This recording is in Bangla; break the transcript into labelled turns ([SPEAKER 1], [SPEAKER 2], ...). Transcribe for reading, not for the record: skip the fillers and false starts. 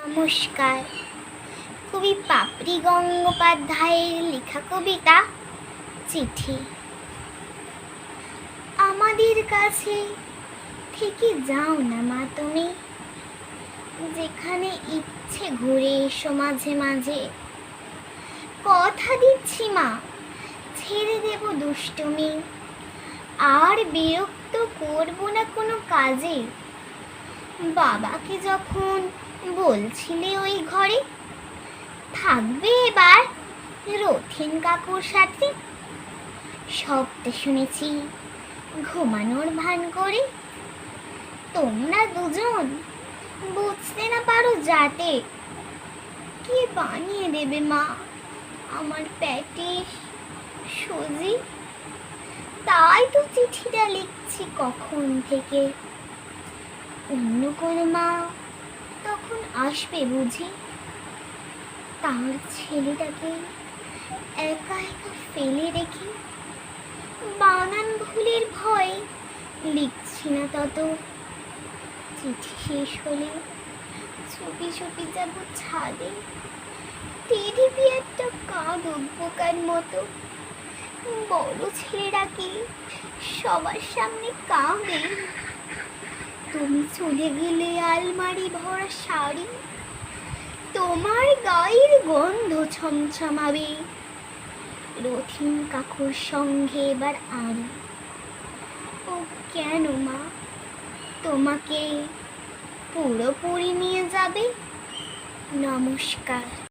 [SPEAKER 1] নমস্কার। কবি পাপড়ি গঙ্গোপাধ্যায়ের লেখা কবিতা চিঠি। আমাদের কাছে থেকে যাও না মা তুমি, যেখানে ইচ্ছে ঘুরে এসো মাঝে মাঝে। কথা দিচ্ছি মা, ছেড়ে দেব দুষ্টুমি, আর বিরক্ত করব না কোনো কাজে। বাবাকে যখন বলছিলে ওই ঘরে থাকবে এবার রথিন কাকুর সাথে, সবটা শুনেছি ঘুমানোর ভান করে। তোমরা দুজন বুঝতে না পারো যাতে, কে বানিয়ে দেবে মা আমার পেটে সজি? তাই তো চিঠিটা লিখছি কখন থেকে। অন্য কোনো মা তখন আসবে বুঝি, তার ছেলেটাকে একা একা ফেলে রেখে। বানান ভুলের ভয়ে লিখছি না তত, চিঠি শেষ হলে চুপি চুপি যাব ছাদে। টেডিপি একটা কাঁদ বোকার মতো, বড় ছেলেটাকে সবার সামনে কাঁদে। তুমি চলে গেলে আলমারি ভরা শাড়ি, তোমার গায়ের গন্ধ ছমছমাবে। রথিন কাকুর সঙ্গে এবার আড়ি। ও কেন মা তোমাকে পুরোপুরি নিয়ে যাবে? নমস্কার।